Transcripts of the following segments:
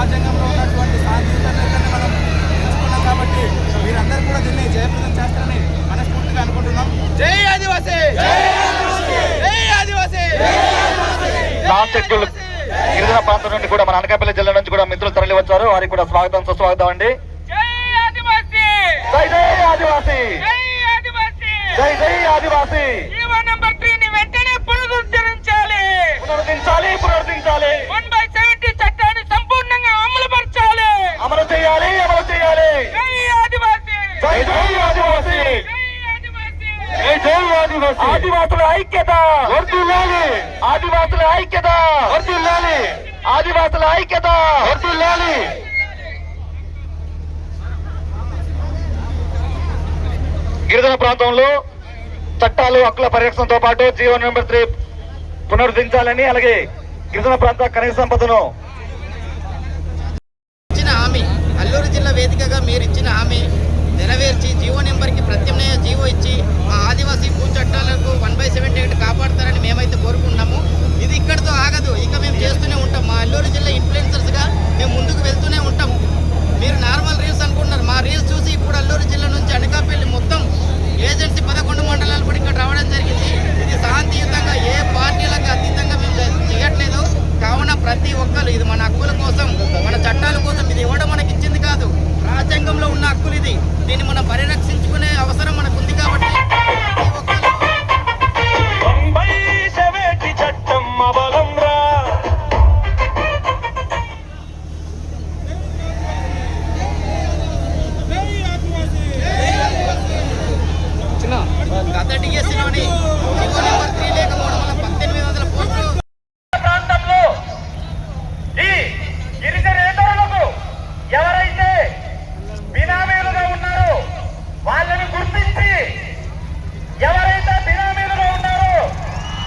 రాజ్యాంగంలో ఉన్నటువంటి శాంతియుతంగా మనం ఎంచుకున్నాం కాబట్టి మీరందరూ కూడా దీన్ని జయప్రదం చేస్తారని మనస్ఫూర్తిగా అనుకుంటున్నాం. జై ఆదివాసీ, జై ఆదివాసీ. గిరిజన ప్రాంతం నుండి కూడా మన అనకాపల్లి జిల్లా నుంచి కూడా మిత్రులు తరలి వచ్చారు. వారికి కూడా స్వాగతం సుస్వాగతం అండి. జై ఆదివాసీ, జై జై ఆదివాసీ, జై ఆదివాసీ, జై జై ఆదివాసీ. జీవో నంబర్ 3 ని వెంటనే పునరుద్ధరించాలి, పునరుద్ధరించాలి, పునరుద్ధరించాలి. 1/70 చట్టాన్ని సంపూర్ణంగా అమలుపరచాలి, అమలు చేయాలి, అమలు చేయాలి. జై ఆదివాసీ, జై జై ఆదివాసీ, జై ఆదివాసీ, జై జై ఆదివాసీ. ఆదివాసుల ఐక్యత వర్ధిల్లాలి, ఆదివాసుల ఐక్యత వర్ధిల్లాలి, ఆదివాసుల ఐక్యత వర్ధిల్లాలి. గిరిజన ప్రాంతంలో చట్టాలు హక్కుల పరిరక్షణతో పాటు జీవో నెంబర్ 3 పునరుద్ధరించాలని, అలాగే గిరిజన ప్రాంత ఖనిజ సంపదను ఇచ్చిన హామీ, అల్లూరు జిల్లా వేదికగా మీరు ఇచ్చిన హామీ నెరవేర్చి జీవో నెంబర్కి ప్రత్యామ్నాయ జీవో ఇచ్చి మా ఆదివాసీ భూ చట్టాలకు 1/70 కాపాడతారని మేమైతే కోరుకుంటున్నాము. ఇది ఇక్కడితో ఆగదు, ఇక మేము చేస్తూనే ఉంటాం. మా అల్లూరు జిల్లా ఇన్ఫ్లుయెన్సర్స్గా మేము ముందుకు వెళ్తూనే ఉంటాం. మీరు నార్మల్ రీల్స్ అనుకుంటున్నారు, మా రీల్స్ చూసి ఇప్పుడు అల్లూరు జిల్లా నుంచి అనకాపల్లి మొత్తం ఏజెన్సీ 11 మండలాలు కూడా ఇక్కడ రావడం జరిగింది. ఇది శాంతియుతంగా ఏ పార్టీలకు అతీతంగా మేము చేయట్లేదు. కావున ప్రతి ఒక్కరు ఇది మన హక్కుల కోసం, మన చట్టాల కోసం, ఇది ఇవ్వడం మనకి ఇచ్చింది కాదు, రాజ్యాంగంలో ఉన్న హక్కులు ఇది. దీన్ని మనం పరిరక్షించుకునే అవసరం మనకు ఉంది కాబట్టి చట్టం అబలం రా. గత డిఎస్సిలోని జీవో నెంబర్ 3 లేకపోవడం వల్ల 1800 పోస్టులు ప్రాంతంలో ఈ గిరిజనేతరులకు ఎవరైతే బినామీలుగా ఉన్నారో వాళ్ళని గుర్తించి, ఎవరైతే బినామీలుగా ఉన్నారో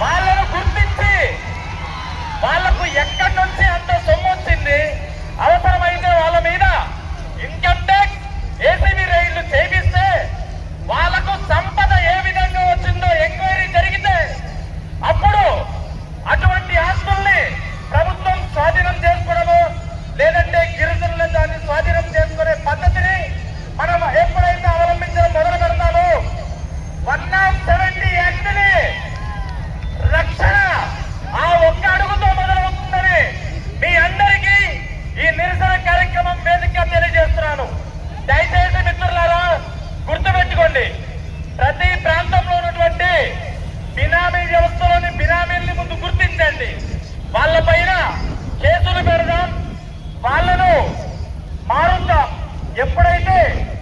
వాళ్ళను గుర్తించి, వాళ్లకు ఎక్కడి నుంచి అంత సొమ్ము వచ్చింది, అవసరమైతే వాళ్ళ మీద ఇన్కమ్ ట్యాక్స్ ఏసీబీ రైళ్లు చేపిస్తే వాళ్లకు సంపద ఏ విధంగా వచ్చిందో ఎంక్వైరీ జరిగితే అప్పుడు అటువంటి ఆస్తుల్ని ప్రభుత్వం స్వాధీనం చేసుకోవడము, లేదంటే గిరిజనులు దాన్ని స్వాధీనం చేసుకునే పద్ధతిని మనం ఎప్పుడైతే అవలంబించడం మొదలు పెడతామో 170 యాక్ట్ని రక్షణ ఆ ఒక్క అడుగుతో మొదలవుతుందని మీ అందరికీ ఈ నిరసన కార్యక్రమం వేదికగా తెలియజేస్తున్నాను. దయచేసి మిత్రులారా గుర్తుపెట్టుకోండి, ప్రతి ప్రాంతంలో ఉన్నటువంటి బినామీ వ్యవస్థలోని బినామీల్ని ముందు గుర్తించండి, వాళ్ళ పైన కేసులు పెడదాం, వాళ్ళను మారుద్దాం. ఎప్పుడైతే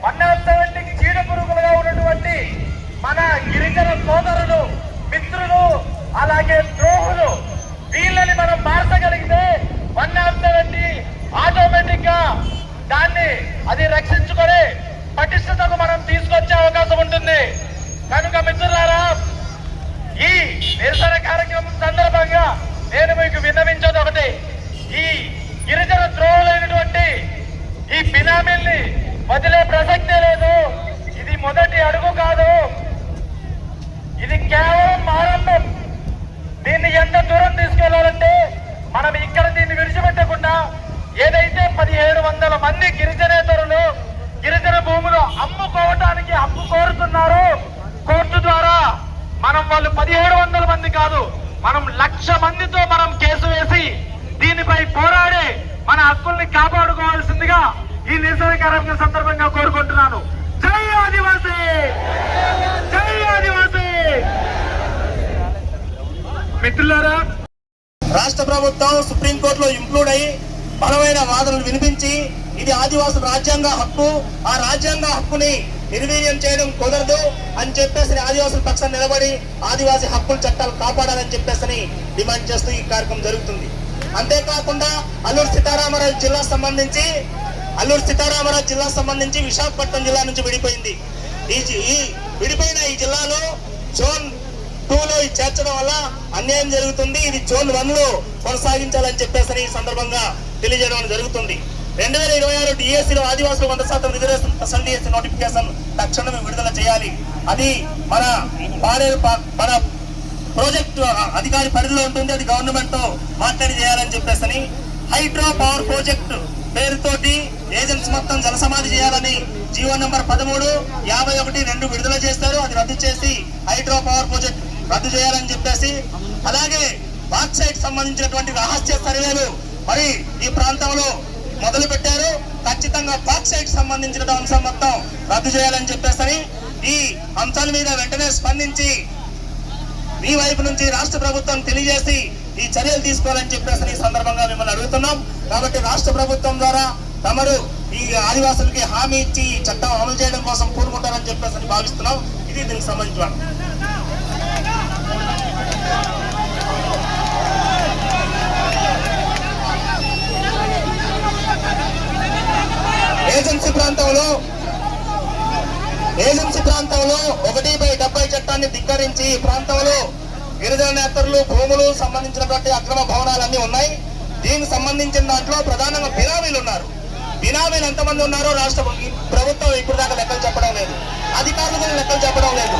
170కి చీడ పురుగులుగా ఉన్నటువంటి మన గిరిజన సోదరులు, మిత్రులు, అలాగే ద్రోహులు, వీళ్ళని మనం మార్చగలిగితే 170 ఆటోమేటిక్ గా దాన్ని అది రక్షించుకొని పటిష్టతకు మనం తీసుకొచ్చే అవకాశం ఉంటుంది. కనుక మిత్రులారా, ఈ నిరసన కార్యక్రమం సందర్భంగా నేను మీకు విన్నవించేది ఒకటి, ఈ గిరిజన ద్రోహులైనటువంటి ఈ బినామీల్ని వదిలే ప్రసక్తే లేదు. ఇది మొదటి అడుగు కాదు, ఇది కేవలం ఆరంభం. దీన్ని ఎంత దూరం తీసుకెళ్లాలంటే మనం ఇక్కడ దీన్ని విడిచిపెట్టకుండా ఏదైతే 1700 మంది గిరిజనేతరులు గిరిజన భూములు అమ్ముకోవటానికి హక్కు కోరుతున్నారో కోర్టు ద్వారా మనం వాళ్ళు 1700 మంది కాదు, మనం 1,00,000 మందితో మనం కేసు వేసి దీనిపై పోరాడి మన హక్కుల్ని కాపాడుకోవాల్సిందిగా ఈ నిరసన కార్యక్రమం సందర్భంగా కోరుకుంటున్నాను. జై ఆదివాసీ, జై ఆదివాసీ. మిత్రులారా, రాష్ట్ర ప్రభుత్వం సుప్రీంకోర్టులో ఇంక్లూడ్ అయ్యి బలమైన వాదనలు వినిపించి ఇది ఆదివాసుల రాజ్యాంగ హక్కు, ఆ రాజ్యాంగ హక్కుని నిర్వీర్యం చేయడం కుదరదు అని చెప్పేసి ఆదివాసుల పక్షాన్ని నిలబడి ఆదివాసీ హక్కుల చట్టాలు కాపాడాలని చెప్పేసి డిమాండ్ చేస్తూ ఈ కార్యక్రమం జరుగుతుంది. అంతేకాకుండా అల్లూరు సీతారామరాజు జిల్లా సంబంధించి విశాఖపట్నం జిల్లా నుంచి విడిపోయింది. ఈ విడిపోయిన ఈ జిల్లాలో జోన్ 2లో చేర్చడం వల్ల అన్యాయం జరుగుతుంది. ఇది జోన్ 1లో కొనసాగించాలని చెప్పేసి ఈ సందర్భంగా తెలియజేయడం జరుగుతుంది. 2026 డిఎస్సీలో ఆదివాసులు 100% రిజర్వేషన్ పర్సెంటేజ్ నోటిఫికేషన్ తక్షణమే విడుదల చేయాలి. అది మన ప్రాజెక్టు అధికారి పరిధిలో ఉంటుంది, అది గవర్నమెంట్ తో మాట్లాడి చేయాలని చెప్పేసి హైడ్రో పవర్ ప్రాజెక్టు పేరుతోటి ఏజెన్సీ మొత్తం జలసమాధి చేయాలని జీవో నెంబర్ 13/51/2 విడుదల చేస్తారు. అది రద్దు చేసి హైడ్రో పవర్ ప్రాజెక్ట్ రద్దు చేయాలని చెప్పేసి, అలాగే బాక్సైట్ సంబంధించినటువంటి రహస్య సర్వేలు మరి ఈ ప్రాంతంలో మొదలు పెట్టారు. ఖచ్చితంగా బాక్సైట్ సంబంధించిన అంశం మొత్తం రద్దు చేయాలని చెప్పేసి ఈ అంశాల మీద వెంటనే స్పందించి మీ వైపు నుంచి రాష్ట్ర ప్రభుత్వం తెలియజేసి ఈ చర్యలు తీసుకోవాలని చెప్పేసి ఈ సందర్భంగా మిమ్మల్ని అడుగుతున్నాం. కాబట్టి రాష్ట్ర ప్రభుత్వం ద్వారా తమరు ఈ ఆదివాసులకి హామీ ఇచ్చి ఈ చట్టం అమలు చేయడం కోసం కోరుకుంటారని చెప్పేసి భావిస్తున్నాం. ఇది దీనికి సంబంధించిన ఏజెన్సీ ప్రాంతంలో 1/70 చట్టాన్ని ధిక్కరించి ఈ ప్రాంతంలో గిరిజన నేతలు భూములు సంబంధించినటువంటి అక్రమ భవనాలన్నీ ఉన్నాయి. దీనికి సంబంధించిన దాంట్లో ప్రధానంగా బినామీలు ఉన్నారు. బినామీలు ఎంతమంది ఉన్నారో రాష్ట్ర ప్రభుత్వం ఇప్పుడు దాకా లెక్కలు చెప్పడం లేదు, అధికారులు కూడా లెక్కలు చెప్పడం లేదు.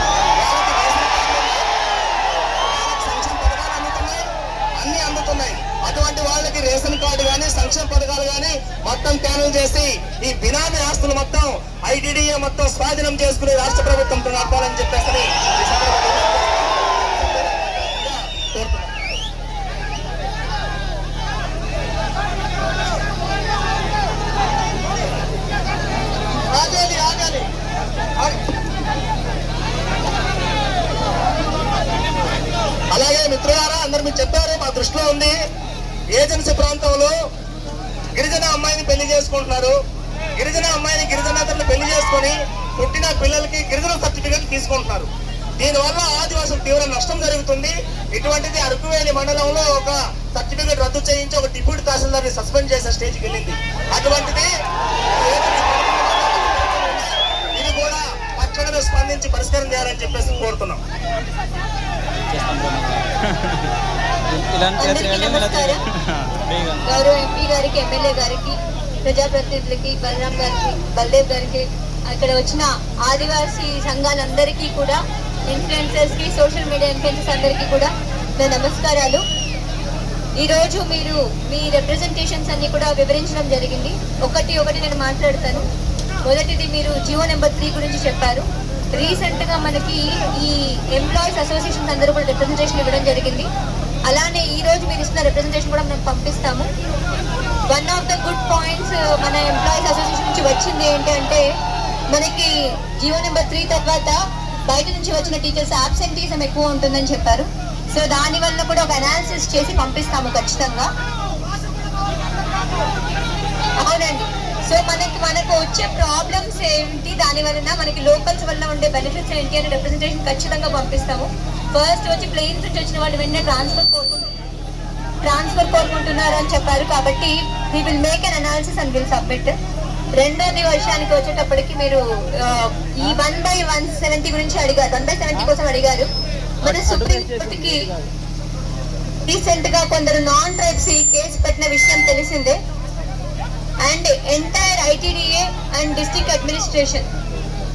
సంక్షేమ పథకాలు అన్ని అందుతున్నాయి. అటువంటి వాళ్ళకి రేషన్ కార్డు కానీ సంక్షేమ పథకాలు కానీ మొత్తం క్యాన్సిల్ చేసి ఈ బినామీ ఆస్తులు మొత్తం ఐటీడీఏ మొత్తం స్వాధీనం చేసుకుని రాష్ట్ర ప్రభుత్వం నడపాలని చెప్పేసి అలాగే మిత్రులారా, అందరు మీరు చెప్పారు, మా దృష్టిలో ఉంది. ఏజెన్సీ ప్రాంతంలో గిరిజన అమ్మాయిని పెళ్లి చేసుకుంటున్నారు. గిరిజన అమ్మాయిని గిరిజనేతలను పెళ్లి చేసుకొని పుట్టిన పిల్లలకి గిరిజన సర్టిఫికేట్ తీసుకుంటున్నారు. దీనివల్ల ఆదివాసులకు తీవ్ర నష్టం జరుగుతుంది. ఇటువంటిది అరకువేలి మండలంలో ఒక సర్టిఫికేట్ రద్దు చేయించి ఒక డిప్యూటీ తహసీల్దార్ని సస్పెండ్ చేసే స్టేజ్కి వెళ్ళింది. అటువంటిది ఇది కూడా తక్షణమే స్పందించి పరిష్కారం చేయాలని చెప్పేసి కోరుతున్నాం. గౌరవ ఎంపీ గారికి, ఎమ్మెల్యే గారికి, ప్రజాప్రతినిధులకి, బలరాం గారికి, బల్దేవ్ గారికి, అక్కడ వచ్చిన ఆదివాసీ సంఘాలందరికీ కూడా, ఇన్ఫ్లుయెన్సర్స్ కి, సోషల్ మీడియా ఇన్ఫ్లుయెన్సర్స్ అందరికీ కూడా నా నమస్కారాలు. ఈరోజు మీరు మీ రిప్రజెంటేషన్స్ అన్ని కూడా వివరించడం జరిగింది. ఒకటి నేను మాట్లాడతాను. మొదటిది మీరు జియో నెంబర్ 3 గురించి చెప్పారు. రీసెంట్ గా మనకి ఈ ఎంప్లాయీస్ అసోసియేషన్స్ అందరూ కూడా రిప్రజెంటేషన్ ఇవ్వడం జరిగింది. అలానే ఈ రోజు మీరు ఇస్తున్న రిప్రజెంటేషన్ కూడా మేము పంపిస్తాము. One of the good points మన ఎంప్లాయీస్ అసోసియేషన్ నుంచి వచ్చింది ఏంటంటే, మనకి జియో నెంబర్ 3 తర్వాత బయట నుంచి వచ్చిన టీచర్స్ ఆబ్సెంటీజం ఎక్కువ ఉంటుందని చెప్పారు. సో దానివల్ల కూడా ఒక అనాలిసిస్ చేసి పంపిస్తాము ఖచ్చితంగా. అవునండి. సో మనకు వచ్చే ప్రాబ్లమ్స్ ఏంటి, దాని వలన మనకి లోకల్స్ వల్ల ఉండే బెనిఫిట్స్ ఏంటి అని రిప్రజెంటేషన్ ఖచ్చితంగా పంపిస్తాము. ఫస్ట్ వచ్చి ప్లేన్స్ నుంచి వచ్చిన వాళ్ళు వెంటనే ట్రాన్స్ఫర్ కోరుకుంటున్నారు అని చెప్పారు. కాబట్టి we will make an analysis and will submit. రెండోది విషయానికి వచ్చేటప్పటికి మీరు ఈ 1/170 గురించి అడిగారు, 1/70 కోసం అడిగారు. మన సుప్రీంకోర్టుకి రీసెంట్ గా కొందరు నాన్ ట్రైబ్స్ కేసు పెట్టిన విషయం తెలిసిందే. And entire ITDA and district administration,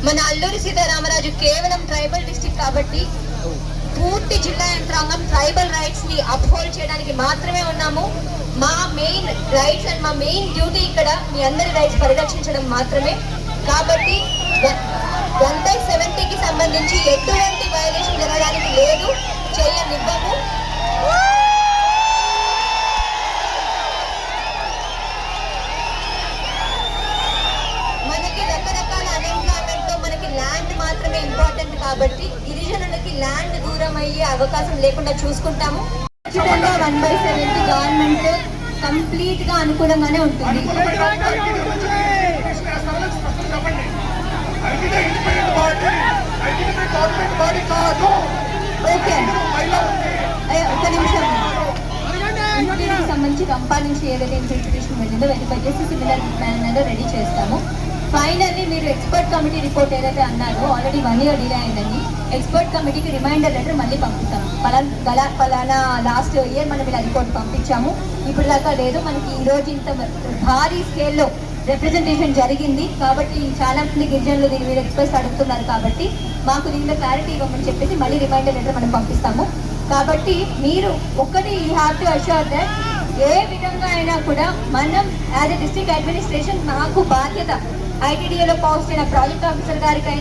మన అల్లూరి సీతారామరాజు కేవలం ట్రైబల్ డిస్ట్రిక్ట్ కాబట్టి పూర్తి జిల్లా యంత్రాంగం ట్రైబల్ రైట్స్ ని అప్హోల్డ్ చేయడానికి మాత్రమే ఉన్నాము. మా మెయిన్ రైట్స్ అండ్ మా మెయిన్ డ్యూటీ ఇక్కడ మీ అందరి రైట్స్ పరిరక్షించడం మాత్రమే. కాబట్టి 1/70కి సంబంధించి ఎటువంటి వైలేషన్ జరగడానికి లేదు, చేయనివ్వము. మనకి రకరకాల అన్ఎంప్లాయ్మెంట్ తో మనకి ల్యాండ్ మాత్రమే ఇంపార్టెంట్ కాబట్టి గిరిజనులకి ల్యాండ్ దూరం అయ్యే అవకాశం లేకుండా చూసుకుంటాము. 1/70 గవర్నమెంట్ కంప్లీట్ గా అనుకూలంగానే ఉంటుంది. ఓకే, ఒక నిమిషం. సంబంధించి కంపాల్ నుంచి ఏదైతే ఇన్వెస్టిగేషన్ వెళ్ళిందో వెరిఫై చేసి సిమిలర్ ప్లాన్ రెడీ చేస్తాము. ఫైనల్లీ మీరు ఎక్స్పర్ట్ కమిటీ రిపోర్ట్ ఏదైతే అన్నారో ఆల్రెడీ 1 year డిలే అయిందని, ఎక్స్పర్ట్ కమిటీకి రిమైండర్ లెటర్ మళ్ళీ పంపిస్తాము. ఫలానా లాస్ట్ ఇయర్ మనం ఇలా రిపోర్ట్ పంపించాము, ఇప్పుడు దాకా లేదు. మనకి ఈ రోజు ఇంత భారీ స్కేల్లో రిప్రజెంటేషన్ జరిగింది కాబట్టి చాలా మంది గిరిజనులు దీని మీద ఎక్స్ప్రెస్ అడుగుతున్నారు. కాబట్టి మాకు దీని మీద క్లారిటీ ఇవ్వమని చెప్పేసి మళ్ళీ రిమైండర్ లెటర్ మనం పంపిస్తాము. కాబట్టి మీరు ఒక్కటి you have to assure that ఏ విధంగా అయినా కూడా మనం యాజ్ ఎ డిస్ట్రిక్ట్ అడ్మినిస్ట్రేషన్ మాకు బాధ్యత, ఐటీడీఏలో పోస్ట్ అయిన ప్రాజెక్ట్ ఆఫీసర్ గారికి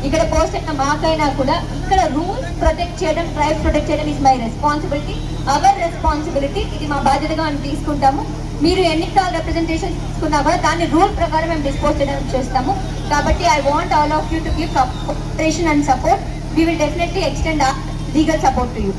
ఇక్కడ పోస్ట్ అయిన మాకైనా కూడా ఇక్కడ రూల్స్ ప్రొటెక్ట్ చేయడం, ట్రైబ్స్ ప్రొటెక్ట్ చేయడం is my responsibility, our responsibility. ఇది మా బాధ్యతగా మేము తీసుకుంటాము. మీరు ఎన్నిసార్లు రిప్రజెంటేషన్ తీసుకున్నా కూడా దాన్ని రూల్ ప్రకారం మేము డిస్పోజ్ చేయడం చేస్తాము. కాబట్టి I want all of you to give cooperation and support. We will definitely extend our legal support to you.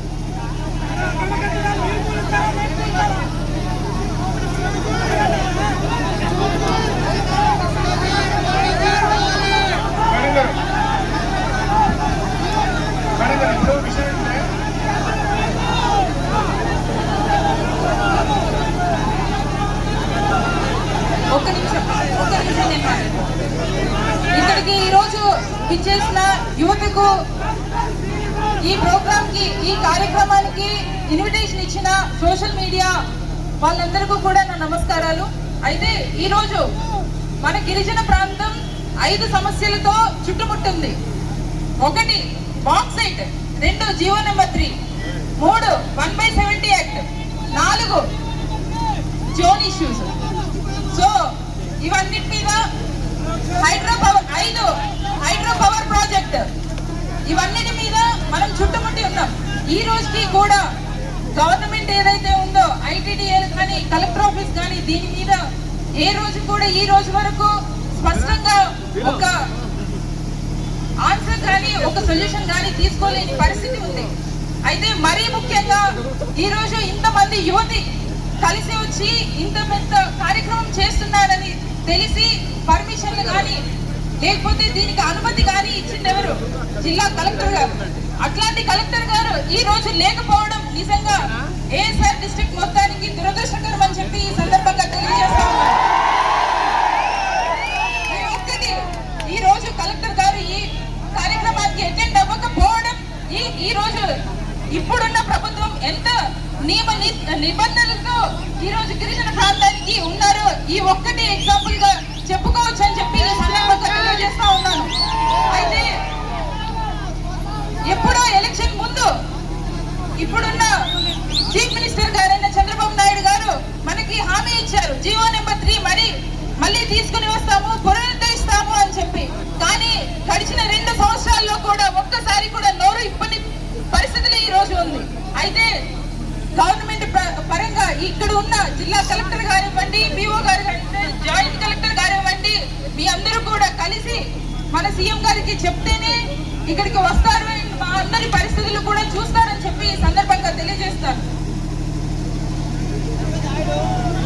ఒక్క నిమిషం నేను మాట్లాడతాను. ఇక్కడికి ఈరోజు విచ్చేసిన యువతకు, ఈ ప్రోగ్రామ్ కి, ఈ కార్యక్రమానికి ఇన్విటేషన్ ఇచ్చిన సోషల్ మీడియా వాళ్ళందరికీ కూడా నా నమస్కారాలు. అయితే ఈరోజు మన గిరిజన ప్రాంతం 5 సమస్యలతో చుట్టుముట్టుంది. 1 bauxite, 2 GO number 3, 3 1/70 act, 4 zone issues. So ఇవన్నిటి మీద 5 హైడ్రో పవర్ ప్రాజెక్ట్, ఇవన్నిటి మీద మనం చుట్టుముట్టి ఉన్నాం. ఈ రోజుకి కూడా గవర్నమెంట్ ఏదైతే ఉందో, ఐటీడీఏ కానీ కలెక్టర్ ఆఫీస్ కానీ, దీని మీద ఏ రోజు కూడా ఈ రోజు వరకు స్పష్టంగా ఒక ఆన్సర్ కానీ ఒక సొల్యూషన్ కానీ తీసుకోలేని పరిస్థితి ఉంది. అయితే మరీ ముఖ్యంగా ఈ రోజు ఇంతమంది యువతి కలిసి వచ్చి ఇంత పెద్ద కార్యక్రమం చేస్తున్నారని తెలిసి పర్మిషన్లు కానీ లేకపోతే దీనికి అనుమతి కానీ ఇచ్చింది ఎవరు? జిల్లా కలెక్టర్ గారు. అట్లాంటి కలెక్టర్ గారు ఈ రోజు లేకపోవడం నిజంగా ఏఎస్ఆర్ డిస్ట్రిక్ట్ మొత్తానికి దురదృష్టకరం అని చెప్పి ఈ సందర్భంగా తెలియజేస్తా ఉన్నాను. ఈ రోజు కలెక్టర్ గారు ఈ కార్యక్రమానికి అటెండ్ అవ్వకపోవడం, ఈ రోజు ఇప్పుడున్న ప్రభుత్వం ఎంత నిబంధనలతో ఈ రోజు గిరిజన ప్రాంతానికి ఉన్నారో ఈ ఒక్కటి ఎగ్జాంపుల్ గా చెప్పుకోవచ్చు అని చెప్పి ఈ సందర్భంగా తెలియజేస్తా ఉన్నాను. అయితే ఎప్పుడో ఎలక్షన్ ముందు ఇప్పుడున్న చీఫ్ మినిస్టర్ గారైన చంద్రబాబు నాయుడు గారు మనకి హామీ ఇచ్చారు, జీవో నెంబర్ 3 మళ్ళీ తీసుకుని వస్తాము, పునరుద్ధరిస్తాము అని చెప్పి. కానీ గడిచిన 2 సంవత్సరాల్లో కూడా ఒక్కసారి కూడా నోరు ఇప్పని పరిస్థితులు ఈ రోజు ఉంది. అయితే గవర్నమెంట్ పరంగా ఇక్కడ ఉన్న జిల్లా కలెక్టర్ గారివ్వండి, పిఓ గారు, జాయింట్ కలెక్టర్ గారివ్వండి, మీ అందరూ కూడా కలిసి మన సీఎం గారికి చెప్తేనే ఇక్కడికి వస్తారు, మా అందరి పరిస్థితులు కూడా చూస్తారని చెప్పి ఈ సందర్భంగా తెలియజేస్తారు.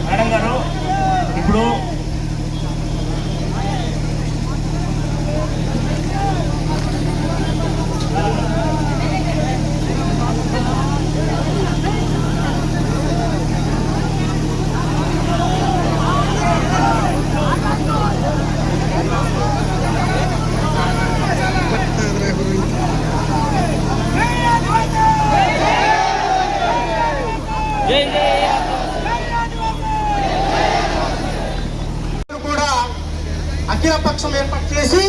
మేడం గారు, ఇప్పుడు కూడా అఖిలపక్షం ఏర్పాటు చేసి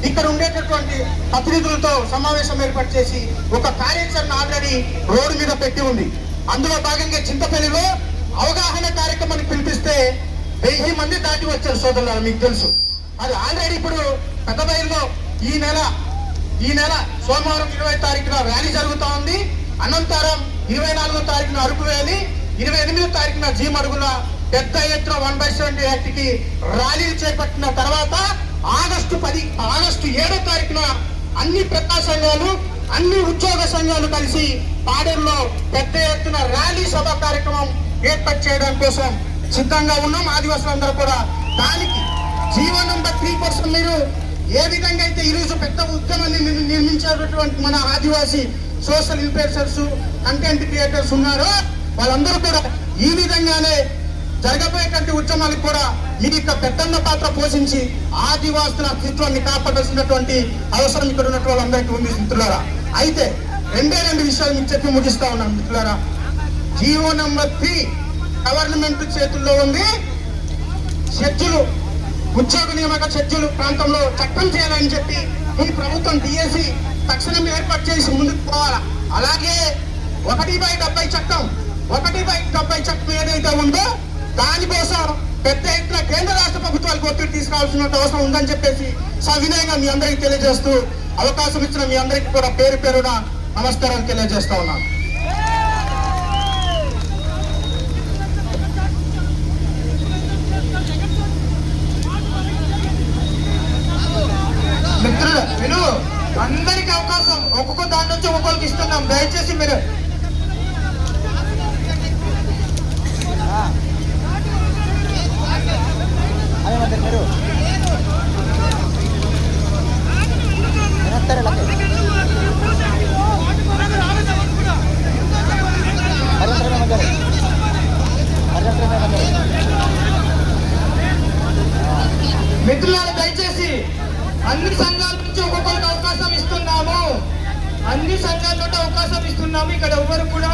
ఇక్కడ ఉండేటటువంటి ప్రతినిధులతో సమావేశం ఏర్పాటు చేసి ఒక కార్యాచరణ ఆల్రెడీ రోడ్డు మీద పెట్టి ఉంది. అందులో భాగంగా చింతపల్లిలో అవగాహన కార్యక్రమాన్ని పిలిపిస్తే 1000 మంది దాటి వచ్చారు సోదరులు, మీకు తెలుసు. అది ఆల్రెడీ ఇప్పుడు పెద్దబయలులో ఈ నెల సోమవారం 20వ తారీఖున ర్యాలీ జరుగుతూ ఉంది. అనంతరం 24వ తారీఖున అరకువేలి, 28వ తారీఖున జీమడుగుల పెద్ద ఎత్తున 1/70 యాక్ట్ కి ర్యాలీలు చేపట్టిన తర్వాత ఆగస్టు 7వ తారీఖున అన్ని ప్రజా సంఘాలు, అన్ని ఉద్యోగ సంఘాలు కలిసి పాడేరులో పెద్ద ఎత్తున ర్యాలీ సభ కార్యక్రమం ఏర్పాటు చేయడం కోసం సిద్ధంగా ఉన్నాం. ఆదివాసులందరూ కూడా దానికి జీవో నెంబర్ 3 కోసం మీరు ఏ విధంగా అయితే ఈరోజు పెద్ద ఉద్యమాన్ని నిర్మించేటటువంటి మన ఆదివాసీ సోషల్ ఇన్ఫ్లుయెన్సర్స్, కంటెంట్ క్రియేటర్స్ ఉన్నారో వాళ్ళందరూ కూడా ఈ విధంగానే జరగబోయేటువంటి ఉద్యమాలకు కూడా ఈ పెద్దన్న పాత్ర పోషించి ఆదివాసుల అస్తిత్వాన్ని కాపాడాల్సినటువంటి అవసరం ఇక్కడ ఉన్నటువంటి వాళ్ళందరికీ ఉంది మిత్రులారా. అయితే 2 విషయాలు మీకు చెప్పి ముగిస్తా ఉన్నాను మిత్రులారా. జీవో నెంబర్ 3 గవర్నమెంట్ చేతుల్లో ఉంది. షెడ్యూల్, ఉద్యోగ నియామక షెడ్యూల్ ప్రాంతంలో చట్టం చేయాలని చెప్పి ఈ ప్రభుత్వం డిఎస్సి తక్షణం ఏర్పాటు చేసి ముందుకు పోవాలా. అలాగే 1/70 చట్టం 1/70 చట్టం ఏదైతే ఉందో దానికోసం పెద్ద ఎత్తున కేంద్ర రాష్ట్ర ప్రభుత్వాలకు ఒత్తిడి తీసుకురావాల్సిన అవసరం ఉందని చెప్పేసి సవినయంగా మీ అందరికీ తెలియజేస్తూ అవకాశం ఇచ్చిన మీ అందరికీ కూడా పేరు పేరున నమస్కారాలు తెలియజేస్తా ఉన్నాను. మిత్రులు మీరు అందరికి అవకాశం ఒక్కొక్క దాని నుంచి ఒక్కొక్కరికి ఇస్తున్నాం. దయచేసి మీరు మిత్రులను దయచేసి అన్ని సంఘాల నుంచి ఒక్కొక్కరికి అవకాశం ఇస్తున్నాము. అన్ని సంఘాల నుండి అవకాశం ఇస్తున్నాము. ఇక్కడ ఎవరు కూడా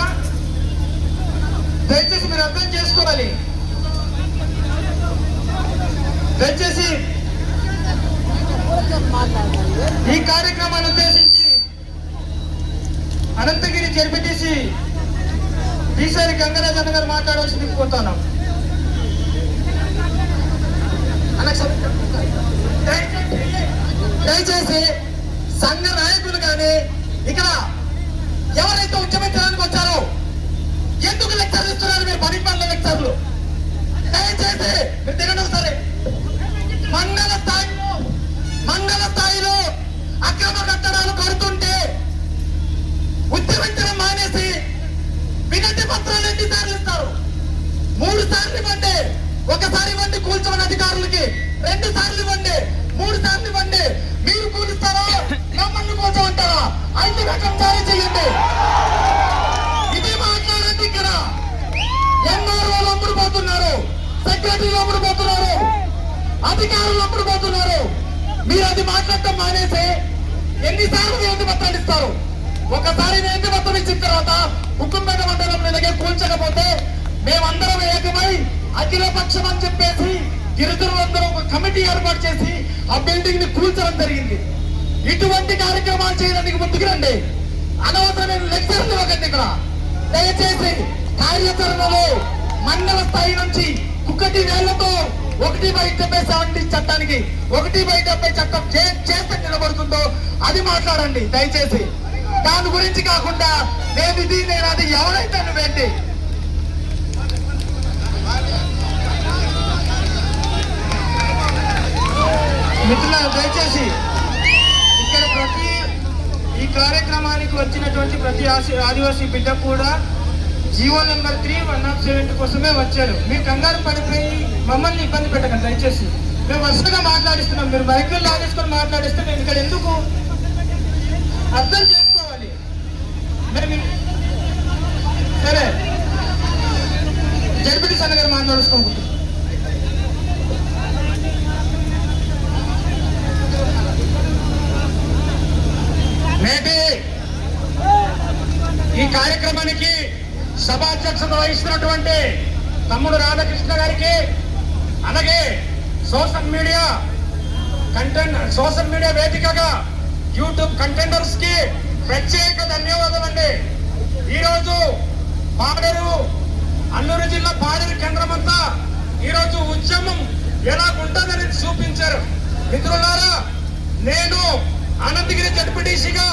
దయచేసి మీరు అర్థం చేసుకోవాలి. దయచేసి ఈ కార్యక్రమాన్ని ఉద్దేశించి అనంతగిరి జడ్పీటీసీ ఈసారి గంగరాజన్న గారు మాట్లాడవలసింది కోరుతున్నాం. దయచేసి సంఘ నాయకులు కానీ ఇక్కడ ఎవరైతే ఉద్యమించడానికి వచ్చారో ఎందుకు లెక్చర్లు ఇస్తున్నారు మీరు? పనిపనుల లెక్చర్లు దయచేసి మీరు దిగండి సరే. మండల స్థాయిలో అక్రమ కట్టడాలు కడుతుంటే ఉద్యమించడం మానేసి వినతి పత్రాలు ఎన్నిసార్లు ఇస్తారు? 3 సార్లు ఇవ్వండి. ఒకసారి ఇవ్వండి కూల్చమని అధికారులకి, 2 సార్లు ఇవ్వండి, 3 సార్లు ఇవ్వండి. మీరు కూలుస్తారా మమ్మల్ని కూల్చమంటారా? 5 రకం జారీ చేయండి. ఇది మాట్లాడండి. ఇక్కడ ఎంఆర్ఓలు అమ్ముడు పోతున్నారు, సెక్రటరీలు అమ్ముడు పోతున్నారు, అధికారులు అమ్ముడు పోతున్నారు. మీరు అది మాట్లాడటం మానేసి ఎన్నిసార్లు వేంది పత్రాలు ఇస్తారు? ఒకసారి వేంది పత్రం ఇచ్చిన తర్వాత హుకుంపేట మండలం మీదకే కూల్చకపోతే మేమందరం ఏకమై అఖిల పక్షం అని చెప్పేసి గిరిజనులందరూ ఒక కమిటీ ఏర్పాటు చేసి ఆ బిల్డింగ్ ని కూల్చడం జరిగింది. ఇటువంటి కార్యక్రమాలు చేయడానికి ముందుకు రండి. అనవసరమైన లెక్చర్లు ఇవ్వకండి. ఇక్కడ దయచేసి కార్యాచరణలో మండల స్థాయి నుంచి 1 వేళ్లతో 1/70 చట్టానికి 1/70 చట్టం చేస్తే నిలబడుతుందో అది మాట్లాడండి దయచేసి. దాని గురించి కాకుండా నేను అది ఎవరైతే నువ్వేంటి మిత్రులు దయచేసి ఇక్కడ ఈ కార్యక్రమానికి వచ్చినటువంటి ప్రతి ఆదివాసీ బిడ్డ కూడా జీవో నెంబర్ 3 107 కోసమే వచ్చారు. మీరు కంగారు పడిపోయి మమ్మల్ని ఇబ్బంది పెట్టకండి దయచేసి. మేము వరుసగా మాట్లాడిస్తున్నాం. మీరు మైకులు లాగేసుకొని మాట్లాడిస్తే మేము ఇక్కడ ఎందుకు అర్థం చేసుకోవాలి. మరి సరే జడ్పీటీసీ అన్న గారు మాట్లాడుకోవచ్చు. నేటి ఈ కార్యక్రమానికి సభాధ్యక్షత వహిస్తున్నటువంటి తమ్ముడు రాధాకృష్ణ గారికి, అలాగే సోషల్ మీడియా వేదికగా యూట్యూబ్ కంటెండర్స్ కి ప్రత్యేక ధన్యవాదాలు అండి. ఈరోజు అల్లూరు జిల్లా పాడేరు కేంద్రం అంతా ఈరోజు ఉద్యమం ఎలా ఉంటుందని చూపించారు. మిత్రులారా, నేను అనంతగిరి జడ్పీటీసీగా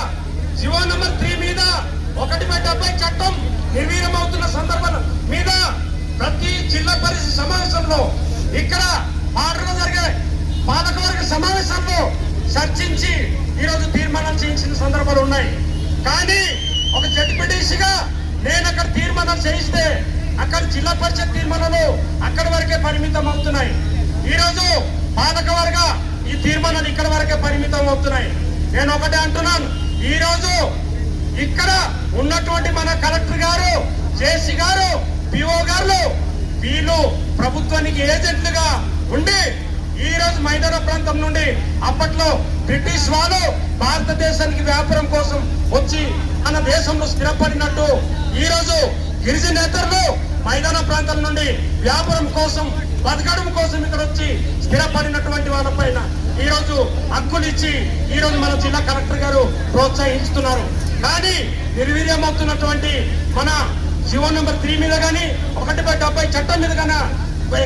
జీవో నెంబర్ 3 మీద 1/70 చట్టం నిర్వీర్యమవుతున్న సందర్భం మీద ప్రతి జిల్లా పరిషత్ సమావేశంలో ఇక్కడ పాటలో జరిగే పాలకవర్గ సమావేశంలో చర్చించి ఈరోజు తీర్మానం చేయించిన సందర్భాలు ఉన్నాయి. కానీ ఒక జడ్పీటీసీగా నేను అక్కడ తీర్మానం చేయిస్తే అక్కడ జిల్లా పరిషత్ తీర్మానాలు అక్కడి వరకే పరిమితం అవుతున్నాయి. ఈరోజు పాలకవర్గ ఈ తీర్మానాలు ఇక్కడ వరకే పరిమితం అవుతున్నాయి. నేను ఒకటే అంటున్నాను, ఈ రోజు ఇక్కడ ఉన్నటువంటి మన కలెక్టర్ గారు, జేసీ గారు, పిఓ గారు వీళ్ళు ప్రభుత్వానికి ఏజెంట్లుగా ఉండి ఈ రోజు మైదాన ప్రాంతం నుండి అప్పట్లో బ్రిటిష్ వాళ్ళు భారతదేశానికి వ్యాపారం కోసం వచ్చి మన దేశంలో స్థిరపడినట్టు ఈ రోజు గిరిజనేతరులు మైదాన ప్రాంతం నుండి వ్యాపారం కోసం బతకడం కోసం ఇక్కడ వచ్చి స్థిరపడినటువంటి వాళ్ళపైన ఈ రోజు హక్కులు ఇచ్చి ఈ రోజు మన జిల్లా కలెక్టర్ గారు ప్రోత్సహిస్తున్నారు. కానీ నిర్వీర్యమవుతున్నటువంటి మన జీవో నెంబర్ 3 మీద కానీ 1/70 చట్టం మీద కానీ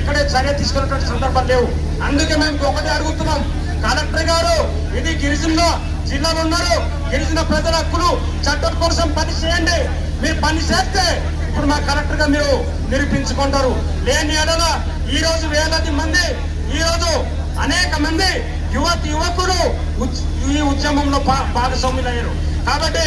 ఎక్కడే చర్య తీసుకున్నటువంటి సందర్భాలు లేవు. అందుకే మేము ఒకటే అడుగుతున్నాం, కలెక్టర్ గారు ఇది గిరిజన జిల్లాలో ఉన్నారు, గిరిజన ప్రజల హక్కులు చట్టం కోసం పని చేయండి. మీరు పని చేస్తే ఇప్పుడు మా కలెక్టర్ గా మీరు నిరూపించుకుంటారు. లేని ఎడల ఈ రోజు వేలాది మంది, ఈ రోజు అనేక మంది యువకులు ఈ ఉద్యమంలో భాగస్వాములయ్యారు. కాబట్టి